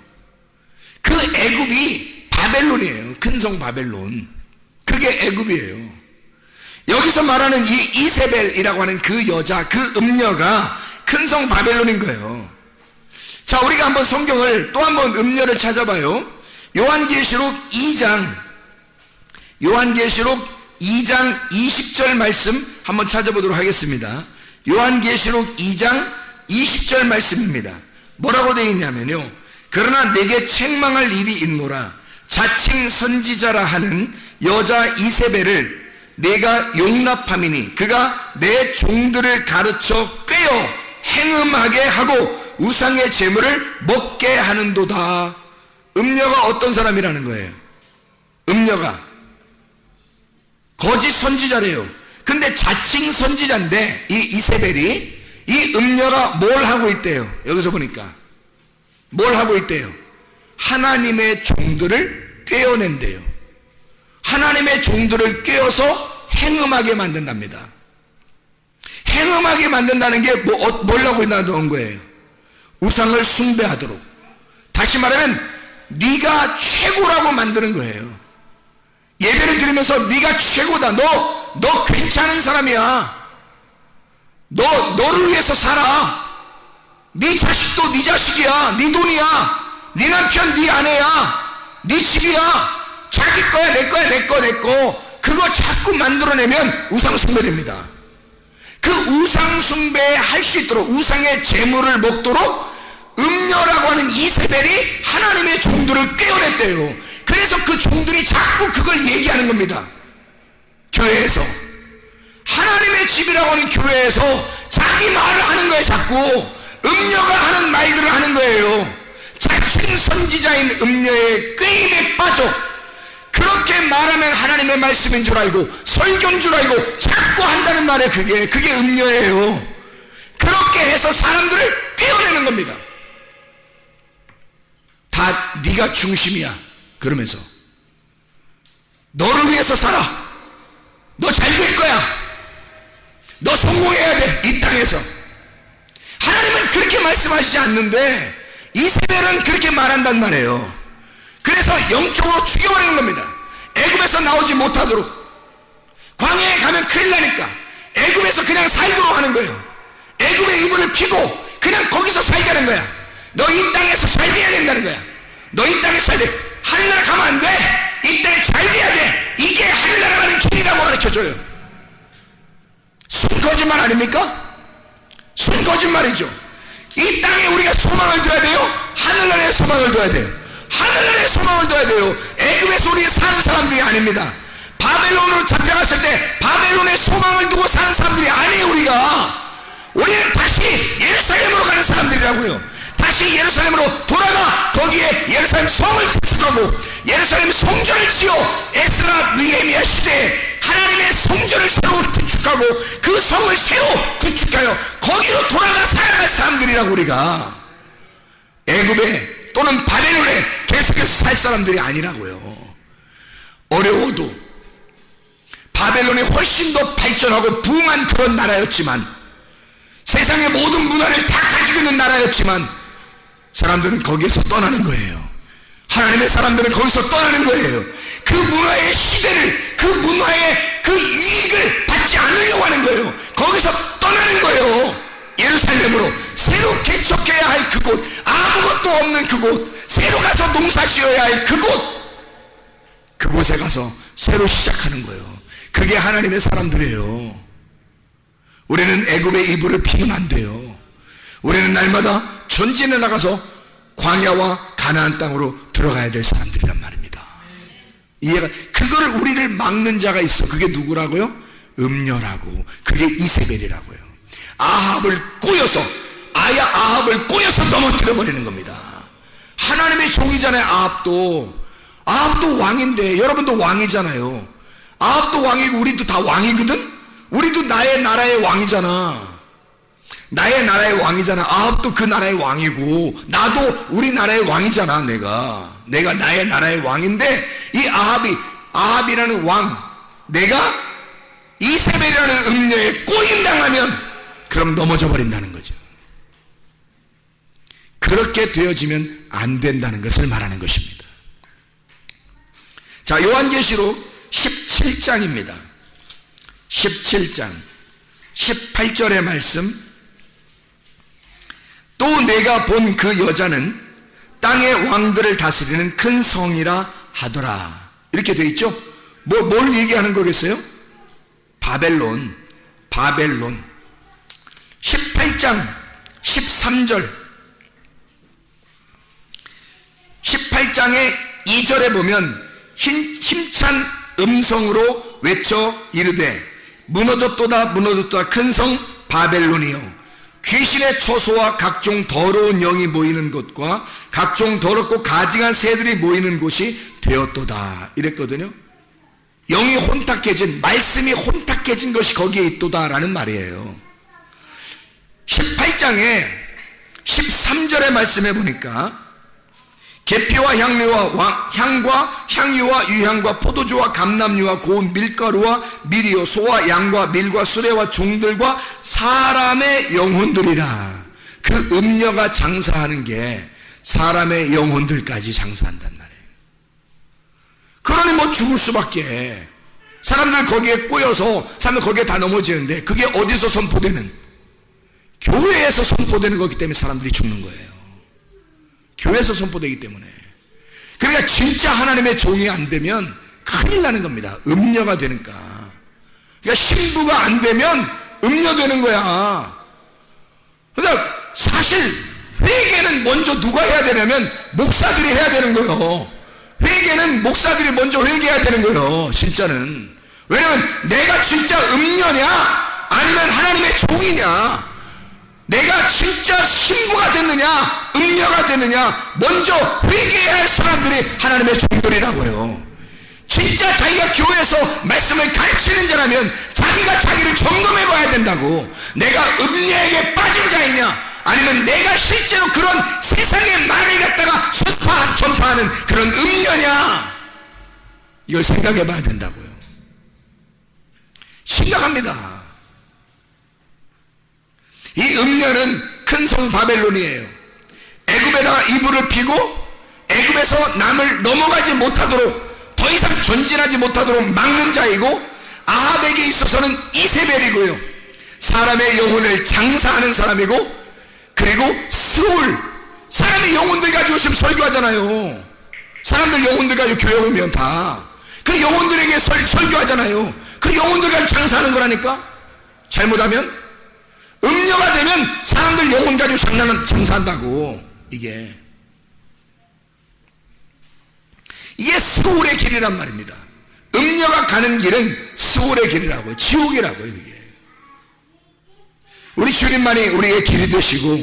그 애굽이 바벨론이에요. 큰성 바벨론. 그게 애굽이에요. 여기서 말하는 이 이세벨이라고 하는 그 여자, 그 음녀가 큰성 바벨론인 거예요. 자, 우리가 한번 성경을 또 한번 음녀를 찾아봐요. 요한계시록 2장 20절 말씀 한번 찾아보도록 하겠습니다. 요한계시록 2장 20절 말씀입니다. 뭐라고 되어 있냐면요, 그러나 내게 책망할 일이 있노라. 자칭 선지자라 하는 여자 이세벨을 내가 용납함이니 그가 내 종들을 가르쳐 꿰어 행음하게 하고 우상의 제물을 먹게 하는도다. 음녀가 어떤 사람이라는 거예요? 음녀가 거짓 선지자래요. 근데 자칭 선지자인데 이 이세벨이 이 음녀가 뭘 하고 있대요? 여기서 보니까 뭘 하고 있대요? 하나님의 종들을 꿰어낸대요. 하나님의 종들을 꿰어서 행음하게 만든답니다. 행음하게 만든다는 게 뭐라고 나온 거예요? 우상을 숭배하도록. 다시 말하면 네가 최고라고 만드는 거예요. 예배를 드리면서 네가 최고다. 너 괜찮은 사람이야. 너를 위해서 살아. 네 자식도 네 자식이야. 네 돈이야. 네 남편 네 아내야. 네 집이야. 자기 거야. 내 거야. 내 거. 그거 자꾸 만들어내면 우상 숭배됩니다. 그 우상 숭배할 수 있도록, 우상의 제물을 먹도록 음녀라고 하는 이세벨이 하나님의 종들을 꿰어냈대요. 그래서 그 종들이 자꾸 그걸 얘기하는 겁니다. 교회에서, 하나님의 집이라고 하는 교회에서 자기 말을 하는 거예요. 자꾸 음녀가 하는 말들을 하는 거예요. 자칭 선지자인 음녀의 꾀임에 빠져 그렇게 말하면 하나님의 말씀인 줄 알고 설교인 줄 알고 자꾸 한다는 말에 그게 음녀예요. 그렇게 해서 사람들을 꿰어내는 겁니다. 다 네가 중심이야 그러면서 너를 위해서 살아. 너 잘 될 거야. 너 성공해야 돼. 이 땅에서. 하나님은 그렇게 말씀하시지 않는데 이세벨은 그렇게 말한단 말이에요. 그래서 영적으로 죽여버리는 겁니다. 애굽에서 나오지 못하도록. 광야에 가면 큰일 나니까 애굽에서 그냥 살도록 하는 거예요. 애굽의 이불을 피고 그냥 거기서 살자는 거야. 너 이 땅에서 잘 돼야 된다는 거야. 너 이 땅에서 잘 돼. 하늘나라 가면 안 돼. 이 땅에 잘 돼야 돼. 이게 하늘나라 가는 길이라고 가르쳐줘요. 순 거짓말 아닙니까? 순 거짓말이죠. 이 땅에 우리가 소망을 둬야 돼요. 하늘나라에 소망을 둬야 돼요. 하늘나라에 소망을 둬야 돼요. 애굽에서 우리 사는 사람들이 아닙니다. 바벨론으로 잡혀갔을 때 바벨론에 소망을 두고 사는 사람들이 아니에요. 우리는 다시 예루살렘으로 가는 사람들이라고요. 다시 예루살렘으로 돌아가 거기에 예루살렘 성을 구축하고 예루살렘 성전을 지어 에스라 느헤미야 시대에 하나님의 성전을 새로 구축하고 그 성을 새로 구축하여 거기로 돌아가 살아갈 사람들이라고. 우리가 애굽에 또는 바벨론에 계속해서 살 사람들이 아니라고요. 어려워도 바벨론이 훨씬 더 발전하고 부흥한 그런 나라였지만, 세상의 모든 문화를 다 가지고 있는 나라였지만 사람들은 거기에서 떠나는 거예요. 하나님의 사람들은 거기서 떠나는 거예요. 그 문화의 시대를, 그 문화의 그 이익을 받지 않으려고 하는 거예요. 거기서 떠나는 거예요. 예루살렘으로 새로 개척해야 할 그곳, 아무것도 없는 그곳, 새로 가서 농사 지어야 할 그곳에 가서 새로 시작하는 거예요. 그게 하나님의 사람들이에요. 우리는 애굽의 이불을 피면 안 돼요. 우리는 날마다 전진해 나가서 광야와 가나안 땅으로 들어가야 될 사람들이란 말입니다. 이해가? 그걸 우리를 막는 자가 있어. 그게 누구라고요? 음녀라고. 그게 이세벨이라고요. 아합을 꼬여서 넘어뜨려 버리는 겁니다. 하나님의 종이잖아요. 아합도 왕인데, 여러분도 왕이잖아요. 아합도 왕이고 우리도 다 왕이거든. 우리도 나의 나라의 왕이잖아. 나의 나라의 왕이잖아. 아합도 그 나라의 왕이고, 나도 우리 나라의 왕이잖아. 내가 나의 나라의 왕인데, 이 아합이라는 왕, 내가 이세벨이라는 음녀에 꼬임당하면 그럼 넘어져 버린다는 거죠. 그렇게 되어지면 안 된다는 것을 말하는 것입니다. 자, 요한계시록 17장입니다. 17장 18절의 말씀. 또 내가 본 그 여자는 땅의 왕들을 다스리는 큰 성이라 하더라. 이렇게 되어 있죠. 뭘 얘기하는 거겠어요? 바벨론. 18장 13절 18장의 2절에 보면 힘찬 음성으로 외쳐 이르되 무너졌도다 큰 성 바벨론이요 귀신의 처소와 각종 더러운 영이 모이는 곳과 각종 더럽고 가증한 새들이 모이는 곳이 되었도다 이랬거든요. 영이 혼탁해진, 말씀이 혼탁해진 것이 거기에 있도다라는 말이에요. 18장에 13절의 말씀해 보니까 계피와 향과 향유와 유향과 포도주와 감람유와 고운 밀가루와 밀이요 소와 양과 밀과 수레와 종들과 사람의 영혼들이라. 그 음녀가 장사하는 게 사람의 영혼들까지 장사한단 말이에요. 그러니 뭐 죽을 수밖에. 사람들 거기에 꼬여서 사람들 거기에 다 넘어지는데 그게 어디서 선포되는? 교회에서 선포되는 거기 때문에 사람들이 죽는 거예요. 교회에서 선포되기 때문에. 그러니까 진짜 하나님의 종이 안 되면 큰일 나는 겁니다. 음녀가 되니까. 그러니까 신부가 안 되면 음녀 되는 거야. 그러니까 사실 회개는 먼저 누가 해야 되냐면 목사들이 해야 되는 거예요. 회개는 목사들이 먼저 회개해야 되는 거예요. 진짜는. 왜냐면 내가 진짜 음녀냐 아니면 하나님의 종이냐, 내가 진짜 신부가 됐느냐 음녀가 됐느냐, 먼저 회개해야 할 사람들이 하나님의 종들이라고요. 진짜 자기가 교회에서 말씀을 가르치는 자라면 자기가 자기를 점검해 봐야 된다고. 내가 음녀에게 빠진 자이냐 아니면 내가 실제로 그런 세상의 말을 갖다가 전파하는 그런 음녀냐, 이걸 생각해 봐야 된다고요. 심각합니다. 이 음녀는 큰 성 바벨론이에요. 애굽에다가 이불을 피고 애굽에서 남을 넘어가지 못하도록, 더 이상 전진하지 못하도록 막는 자이고, 아합에게 있어서는 이세벨이고요, 사람의 영혼을 장사하는 사람이고, 그리고 스울, 사람의 영혼들 가지고 지금 설교하잖아요. 사람들 영혼들 가지고 교회 오면 다 그 영혼들에게 설교하잖아요. 그 영혼들 가지고 장사하는 거라니까. 잘못하면 음녀가 되면 사람들 영혼 가지고 장사한다고. 이게 스울의 길이란 말입니다. 음녀가 가는 길은 스울의 길이라고요. 지옥이라고요. 이게 우리 주님만이 우리의 길이 되시고,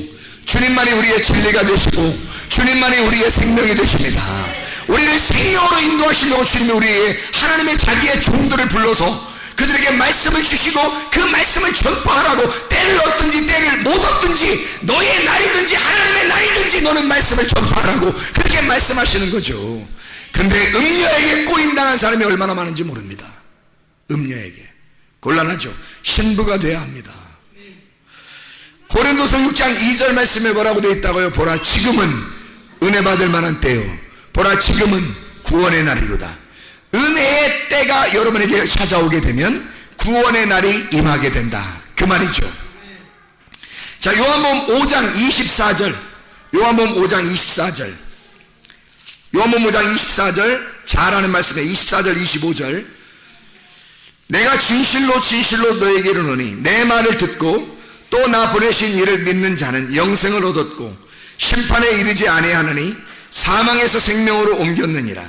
주님만이 우리의 진리가 되시고, 주님만이 우리의 생명이 되십니다. 우리를 생명으로 인도하시려고 주님이 우리의 하나님의 자기의 종들을 불러서 그들에게 말씀을 주시고 그 말씀을 전파하라고, 때를 얻든지 때를 못 얻든지 너의 날이든지 하나님의 날이든지 너는 말씀을 전파하라고 그렇게 말씀하시는 거죠. 근데 음녀에게 꼬임당한 사람이 얼마나 많은지 모릅니다. 음녀에게 곤란하죠. 신부가 돼야 합니다. 고린도서 6장 2절 말씀에 뭐라고 되어 있다고요? 보라 지금은 은혜 받을 만한 때요, 보라 지금은 구원의 날이로다. 은혜의 때가 여러분에게 찾아오게 되면 구원의 날이 임하게 된다, 그 말이죠. 자, 요한복음 5장 24절, 요한복음 5장 24절, 요한복음 5장 24절 잘 아는 말씀에 24절 25절. 내가 진실로 진실로 너에게 이르노니 내 말을 듣고 또 나 보내신 이를 믿는 자는 영생을 얻었고 심판에 이르지 아니하느니 사망에서 생명으로 옮겼느니라.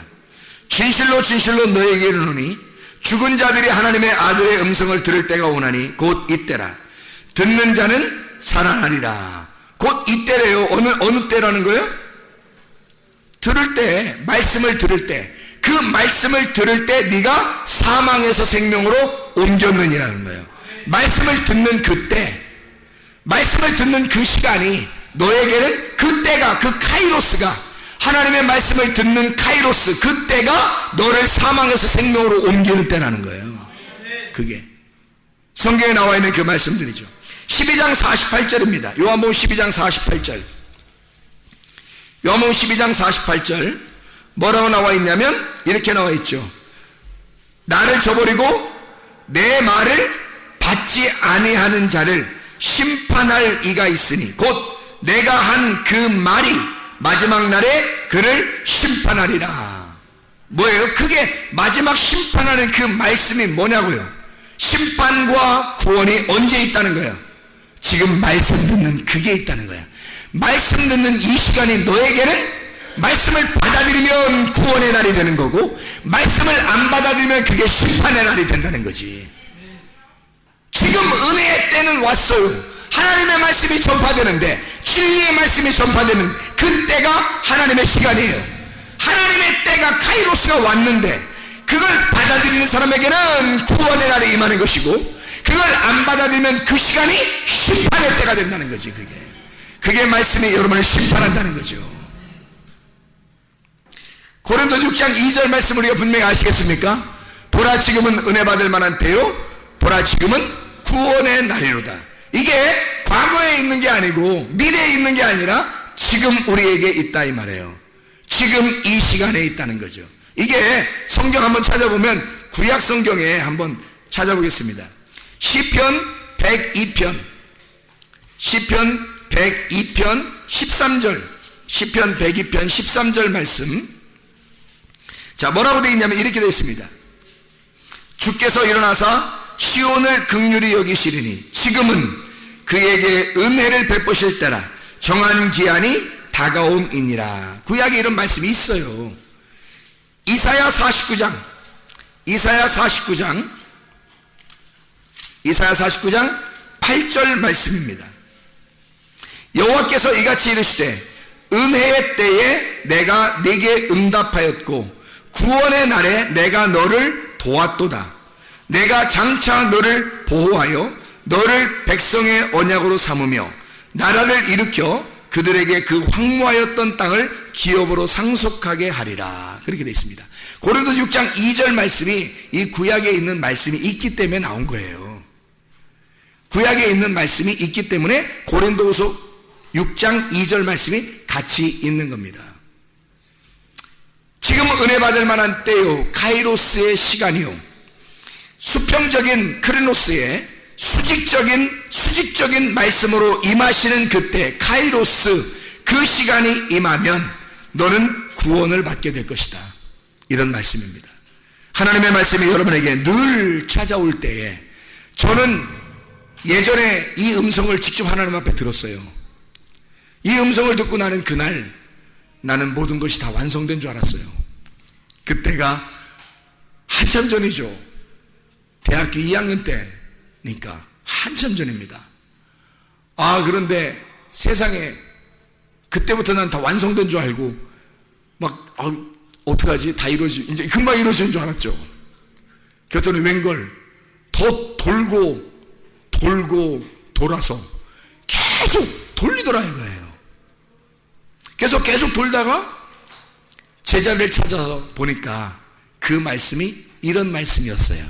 진실로 진실로 너에게 이르노니 죽은 자들이 하나님의 아들의 음성을 들을 때가 오나니 곧 이때라. 듣는 자는 살아나리라. 곧 이때래요. 어느 때라는 거예요? 들을 때, 말씀을 들을 때, 그 말씀을 들을 때 네가 사망에서 생명으로 옮겼느니라는 거예요. 말씀을 듣는 그때, 말씀을 듣는 그 시간이 너에게는 그때가, 그 카이로스가, 하나님의 말씀을 듣는 카이로스, 그때가 너를 사망에서 생명으로 옮기는 때라는 거예요. 그게 성경에 나와 있는 그 말씀들이죠. 12장 48절입니다. 요한복음 12장 48절. 요한복음 12장 48절 뭐라고 나와 있냐면 이렇게 나와 있죠. 나를 저버리고 내 말을 받지 아니하는 자를 심판할 이가 있으니 곧 내가 한 그 말이 마지막 날에 그를 심판하리라. 뭐예요? 그게 마지막 심판하는 그 말씀이 뭐냐고요? 심판과 구원이 언제 있다는 거예요? 지금 말씀 듣는 그게 있다는 거예요. 말씀 듣는 이 시간이 너에게는 말씀을 받아들이면 구원의 날이 되는 거고, 말씀을 안 받아들이면 그게 심판의 날이 된다는 거지. 지금 은혜의 때는 왔어요. 하나님의 말씀이 전파되는데, 진리의 말씀이 전파되는 그때가 하나님의 시간이에요. 하나님의 때가 카이로스가 왔는데 그걸 받아들이는 사람에게는 구원의 날이 임하는 것이고, 그걸 안 받아들이면 그 시간이 심판의 때가 된다는 거지. 그게 말씀이 여러분을 심판한다는 거죠. 고린도 6장 2절 말씀 우리가 분명히 아시겠습니까? 보라 지금은 은혜 받을 만한 때요, 보라 지금은 구원의 날이로다. 이게 과거에 있는 게 아니고 미래에 있는 게 아니라 지금 우리에게 있다 이 말이에요. 지금 이 시간에 있다는 거죠. 이게 성경 한번 찾아보면, 구약 성경에 한번 찾아보겠습니다. 시편 102편 13절, 시편 102편 13절 말씀. 자, 뭐라고 되어 있냐면 이렇게 되어 있습니다. 주께서 일어나사 시온을 긍휼히 여기시리니 지금은 그에게 은혜를 베푸실 때라, 정한 기한이 다가옴이니라. 구약에 이런 말씀이 있어요. 이사야 49장 8절 말씀입니다. 여호와께서 이같이 이르시되 은혜의 때에 내가 네게 응답하였고 구원의 날에 내가 너를 도왔도다. 내가 장차 너를 보호하여 너를 백성의 언약으로 삼으며 나라를 일으켜 그들에게 그 황무하였던 땅을 기업으로 상속하게 하리라. 그렇게 되어 있습니다. 고린도 6장 2절 말씀이 이 구약에 있는 말씀이 있기 때문에 나온 거예요. 구약에 있는 말씀이 있기 때문에 고린도후서 6장 2절 말씀이 같이 있는 겁니다. 지금 은혜 받을 만한 때요, 카이로스의 시간이요, 수평적인 크리노스의 수직적인 말씀으로 임하시는 그때 카이로스, 그 시간이 임하면 너는 구원을 받게 될 것이다. 이런 말씀입니다. 하나님의 말씀이 여러분에게 늘 찾아올 때에, 저는 예전에 이 음성을 직접 하나님 앞에 들었어요. 이 음성을 듣고 나는 그날 나는 모든 것이 다 완성된 줄 알았어요. 그때가 한참 전이죠. 대학교 2학년 때니까 한참 전입니다. 그런데 세상에 그때부터 난 다 완성된 줄 알고 막 어떡하지? 다 이제 금방 이루어지는 줄 알았죠. 그랬더니 웬걸 더 돌고 돌아서 계속 돌리더라 이거예요. 계속 돌다가 제자를 찾아서 보니까 그 말씀이 이런 말씀이었어요.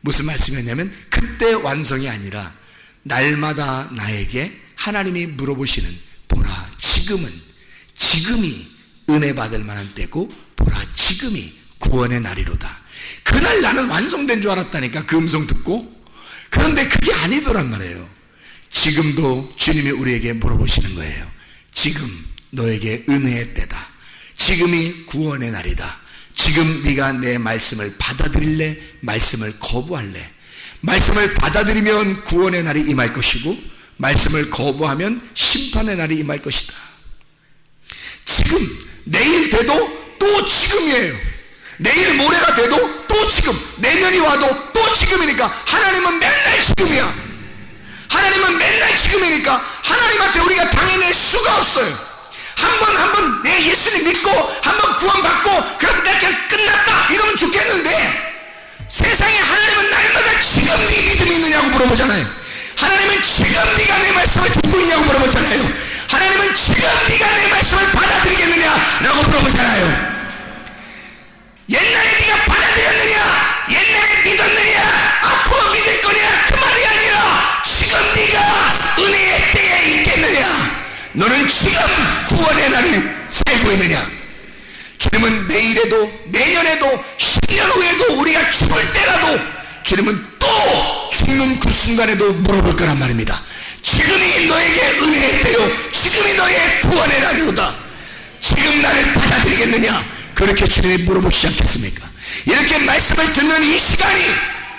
무슨 말씀이었냐면, 그때 완성이 아니라 날마다 나에게 하나님이 물어보시는, 보라 지금이 은혜 받을 만한 때고 보라 지금이 구원의 날이로다. 그날 나는 완성된 줄 알았다니까, 그 음성 듣고. 그런데 그게 아니더란 말이에요. 지금도 주님이 우리에게 물어보시는 거예요. 지금 너에게 은혜의 때다. 지금이 구원의 날이다. 지금 네가 내 말씀을 받아들일래? 말씀을 거부할래? 말씀을 받아들이면 구원의 날이 임할 것이고, 말씀을 거부하면 심판의 날이 임할 것이다. 지금, 내일 돼도 또 지금이에요. 내일 모레가 돼도 또 지금, 내년이 와도 또 지금이니까 하나님은 맨날 지금이야. 하나님은 맨날 지금이니까 하나님한테 우리가 당해낼 수가 없어요. 한 번 내 예수님 믿고 한 번 구원받고 그럼 내가 끝났다 이러면 좋겠는데, 세상에 하나님은 날마다 지금 네 믿음이 있느냐고 물어보잖아요. 하나님은 지금 네가 내 말씀을 듣고 있냐고 물어보잖아요. 하나님은 지금 네가 내 말씀을 받아들이겠느냐라고 물어보잖아요. 옛날에 네가 받아들였느냐, 옛날에 믿었느냐, 앞으로 믿을 거냐, 그 말이 아니라 지금 네가 은혜의 때에 있겠느냐, 너는 지금 구원의 날을 살고 있느냐. 주님은 내일에도 내년에도 10년 후에도 우리가 죽을 때라도 주님은 또 죽는 그 순간에도 물어볼 거란 말입니다. 지금이 너에게 은혜의 때요, 지금이 너의 구원의 날이로다. 지금 나를 받아들이겠느냐, 그렇게 주님이 물어보시지 않겠습니까? 이렇게 말씀을 듣는 이 시간이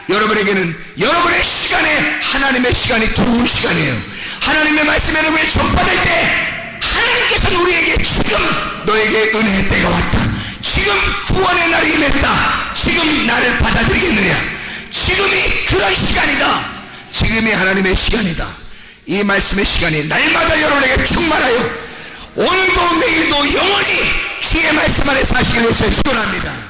여러분에게는 여러분의 시간에 하나님의 시간이 들어온 시간이에요. 하나님의 말씀을 여러분이 전받을 때 하나님께서는 우리에게 지금 너에게 은혜의 때가 왔다, 지금 구원의 날이 임했다, 지금 나를 받아들이겠느냐, 지금이 그런 시간이다, 지금이 하나님의 시간이다. 이 말씀의 시간이 날마다 여러분에게 충만하여 오늘도 내일도 영원히 주의 말씀 안에 사시길 위해서 축원합니다.